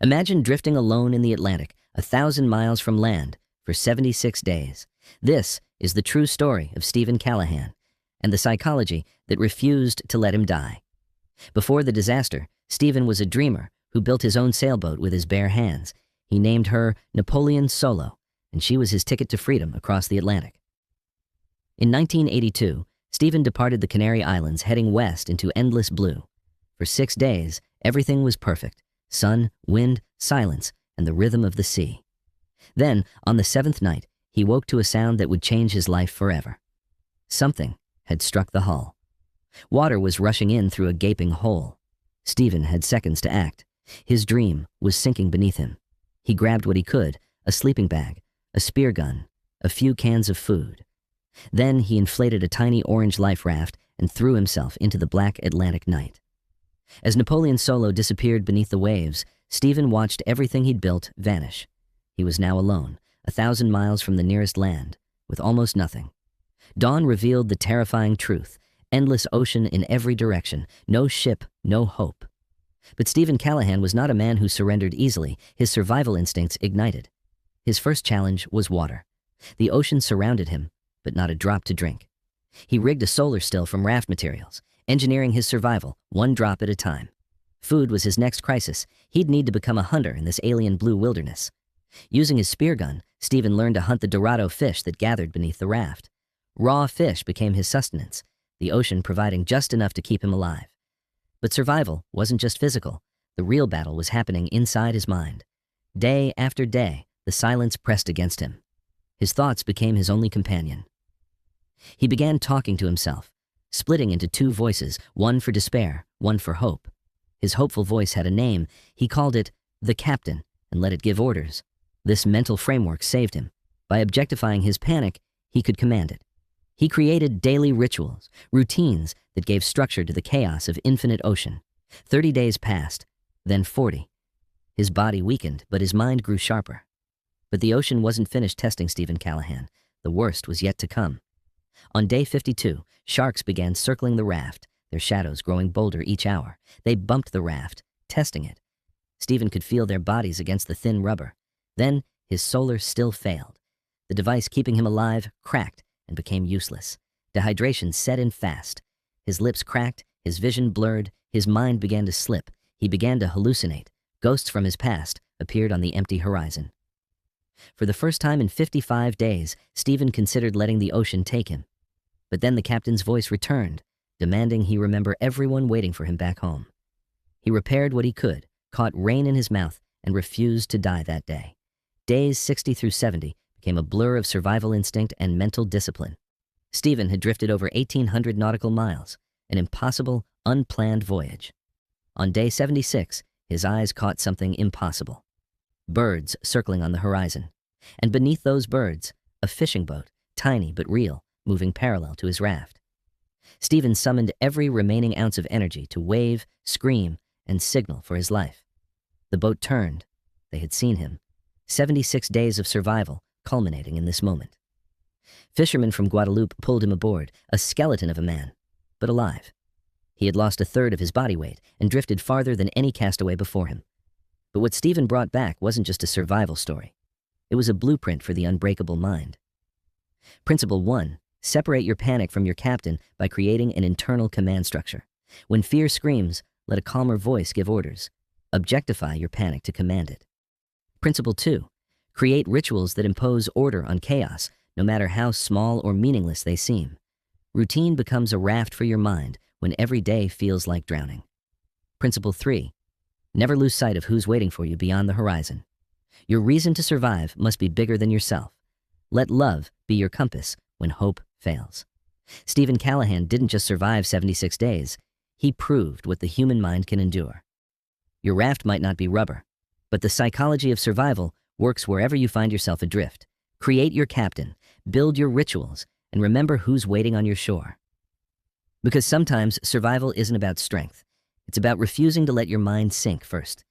Imagine drifting alone in the Atlantic, 1,000 miles from land, for 76 days. This is the true story of Steven Callahan and the psychology that refused to let him die. Before the disaster, Steven was a dreamer who built his own sailboat with his bare hands. He named her Napoleon Solo, and she was his ticket to freedom across the Atlantic. In 1982, Steven departed the Canary Islands, heading west into endless blue. For 6 days, everything was perfect: sun, wind, silence, and the rhythm of the sea. Then, on the 7th night, he woke to a sound that would change his life forever. Something had struck the hull. Water was rushing in through a gaping hole. Steven had seconds to act. His dream was sinking beneath him. He grabbed what he could: a sleeping bag, a spear gun, a few cans of food. Then he inflated a tiny orange life raft and threw himself into the black Atlantic night. As Napoleon Solo disappeared beneath the waves, Steven watched everything he'd built vanish. He was now alone, 1,000 miles from the nearest land, with almost nothing. Dawn revealed the terrifying truth: endless ocean in every direction, no ship, no hope. But Steven Callahan was not a man who surrendered easily. His survival instincts ignited. His first challenge was water. The ocean surrounded him, but not a drop to drink. He rigged a solar still from raft materials, engineering his survival, one drop at a time. Food was his next crisis. He'd need to become a hunter in this alien blue wilderness. Using his spear gun, Steven learned to hunt the Dorado fish that gathered beneath the raft. Raw fish became his sustenance, the ocean providing just enough to keep him alive. But survival wasn't just physical. The real battle was happening inside his mind. Day after day, the silence pressed against him. His thoughts became his only companion. He began talking to himself, splitting into 2 voices, one for despair, one for hope. His hopeful voice had a name. He called it the captain and let it give orders. This mental framework saved him. By objectifying his panic, he could command it. He created daily rituals, routines that gave structure to the chaos of infinite ocean. 30 days passed, then 40. His body weakened, but his mind grew sharper. But the ocean wasn't finished testing Steven Callahan. The worst was yet to come. On day 52, sharks began circling the raft, their shadows growing bolder each hour. They bumped the raft, testing it. Steven could feel their bodies against the thin rubber. Then his solar still failed. The device keeping him alive cracked and became useless. Dehydration set in fast. His lips cracked, his vision blurred, his mind began to slip. He began to hallucinate. Ghosts from his past appeared on the empty horizon. For the first time in 55 days, Steven considered letting the ocean take him. But then the captain's voice returned, demanding he remember everyone waiting for him back home. He repaired what he could, caught rain in his mouth, and refused to die that day. Days 60 through 70 became a blur of survival instinct and mental discipline. Steven had drifted over 1,800 nautical miles, an impossible, unplanned voyage. On day 76, his eyes caught something impossible. Birds circling on the horizon. And beneath those birds, a fishing boat, tiny but real, moving parallel to his raft. Steven summoned every remaining ounce of energy to wave, scream, and signal for his life. The boat turned. They had seen him. 76 days of survival, culminating in this moment. Fishermen from Guadeloupe pulled him aboard, a skeleton of a man, but alive. He had lost 1/3 of his body weight and drifted farther than any castaway before him. But what Steven brought back wasn't just a survival story. It was a blueprint for the unbreakable mind. Principle 1. Separate your panic from your captain by creating an internal command structure. When fear screams, let a calmer voice give orders. Objectify your panic to command it. Principle 2. Create rituals that impose order on chaos, no matter how small or meaningless they seem. Routine becomes a raft for your mind when every day feels like drowning. Principle 3. Never lose sight of who's waiting for you beyond the horizon. Your reason to survive must be bigger than yourself. Let love be your compass when hope fails. Steven Callahan didn't just survive 76 days. He proved what the human mind can endure. Your raft might not be rubber, but the psychology of survival works wherever you find yourself adrift. Create your captain, build your rituals, and remember who's waiting on your shore. Because sometimes survival isn't about strength. It's about refusing to let your mind sink first.